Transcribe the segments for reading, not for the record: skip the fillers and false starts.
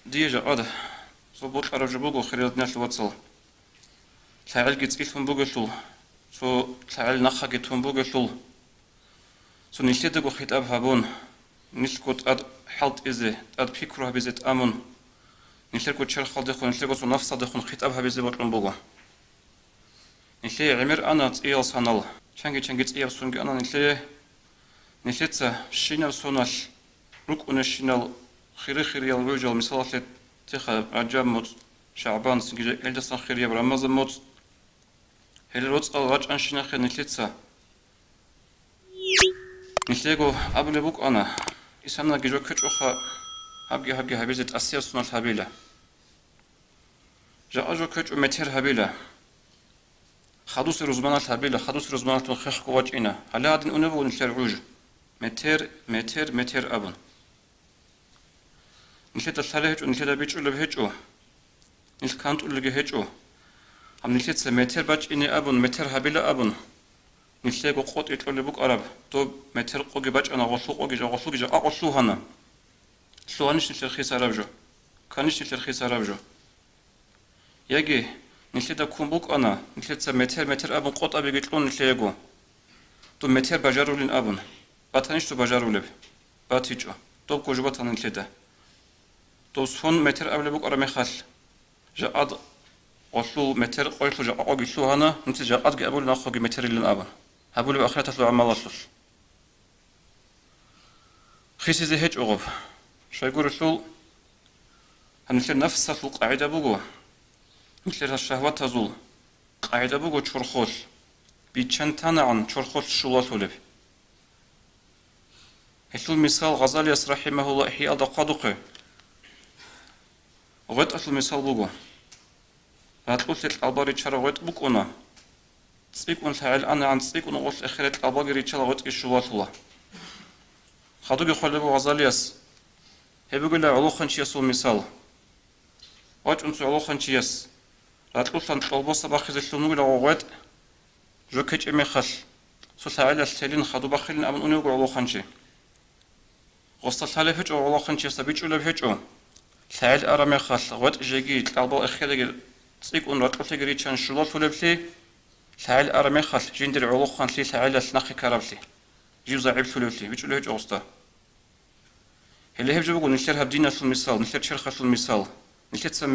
ديجا قاد صبوت أرجو بوجو خيرات ناس واتسل تعال جت إلهم بوجو سو تعال نخا جتهم بوجو سو نشتدقو خطاب هابون نشكوت أد حلت إزه أد فكره بزت أمون نشتركو شر خالد خون نشتركو سو نفس دخون خطاب هبزه بطلون بوجو نشتري عمر أنا تيال سنال شانجي تيال سونج أنا نشتري شينال سونال روك ونشينال خيري الوجه مثال تخا عجب موت شعبان سنجي إلدسان خيري برمضان موت هلروت الغاج أنشنا خير نشتريكو قبل بوك أنا إسانا جيجو كتوخا هبجي هبيزت أسير سنال هبيلة جا أجو كتو متر هبيلة خدوس روزمانات هبيلة خدوس روزمانات الخيخ قواج إنا هلا هادن أنبو نشتر عوج متر أبن نشتر الثالث ونشتر بيجو لبهجو نشكانت ولجهجو هم نشتر متر باج إني أبن متر هبيلة أبن نشتريكو قوت يطلع بوك عرب تو متر قوجي باج أنا غسلو جا أغسلو هنا شلو هنش نشتر خيس عرب جو كانش نشتر خيس عرب جو يجي نشتر كون بوك أنا نشتر متر أبن قوت أبي يطلعون نشتريكو تو متر بجارولين أبن باتنش تو بجارولب باتيجو تو كوجو باتن نشتر تو سون متر قبل بوك أرمي خال جاء غسلو متر قلتو جاء أغسلو هنا نتجا أدق أبول ناخوغي متر اللي أبن هبول بأخرة تطلع عمال أصلش خيسي زي هيج أغب شو يقول رسول هنشير نفس القاعدة بوغو نشير الشهوات تزول قاعدة بوغو تشرخوش بيتشان تانعن تشرخوش شولاتو لب هشل مثال غزالي رحمه الله إحياء دقادقه غيط أصل مثال بوغو هاتلوش الألباري تشارا غيط بوكونا تسيكون فعل أنا عن تسيكون غوش أخيرت الألباري تشارا غيط إشوات الله خادوغي خلبو غزالياس هبقول له علو خنش يسو مثال واج أنتو علو خنش يس هاتلوش أن طلبوس باخذ الشنوغ لغوغيط جو كيج إمي خل سو فعل التالين خادو باخلين أمن أنيوغ علو خنشي غصة الثالث علو خنش يسابيج أولا بهجو فعل أرمي خل غيط جيجي الألبار أخيرت تسيكون راتلو تجري تشان شلوت ولبلي فعل أرمي خل جندر علو خنشي فعل النخي كربلي جيو زعيب ثلثي بيجو له جوستا اللي هبجو بقول نشترها بدينا في المثال نشتر شرخة في المثال نشتر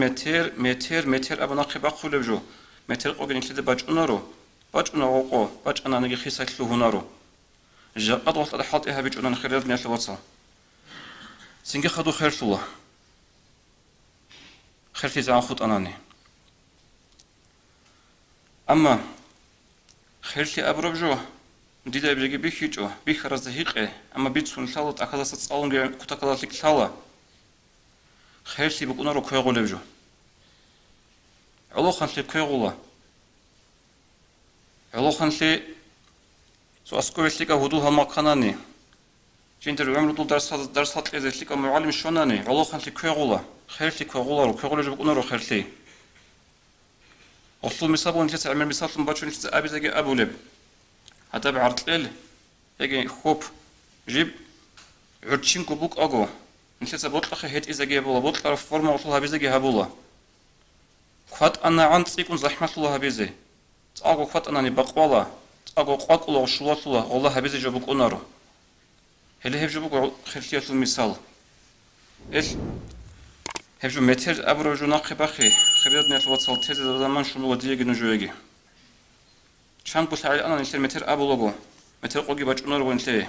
متر أبو ناقي باقو لبجو متر قوي نشتر باج أنارو باج أنا نجي خيسة له هنارو جاء أضغط على حاط إيها بيجو أنا خيرات نيات الواتساب سنجي خدو خير الله خير في زعان خود أناني أما خير في أبرب جو ديدا بيجي بيخيجو بيخرز هيقه أما بيتسون ثالث أخذت تصالون كتكلات لك ثالث خير في بكون رو كيغو لبجو علو خنسي كيغولا علو خنسي سو أسكويس لك هدوها مكاناني جندر عمرو دول درس هات لك لك معلم شوناني علو خنسي كيغولا خير في كيغولا رو كيغولا جو بكون رو خير في أصل مسابون جت عمل مسابون باتشون جت أبي زي أبو لب هذا بعرض ليل يجي خوب جيب عرشين كوبوك أجو نسيت بطلق هيت إذا جي بولا بطلق فورما وصلها بيزي جي هبولا قد أنا عند سيكون زحمة الله بيزي تأجو قد أنا نبقولا تأجو قاك الله وشلات الله والله بيزي جبوك أنارو هل هيف جبوك خلفية المثال إيش هيف جو متر أبرو جو ناقي بخي خريطنا الواتساب تيزي زمان شنو وديه جنو جوجي شان بوسعي أنا نشتري متر أبو لوجو متر قوي باج أنور وينتهي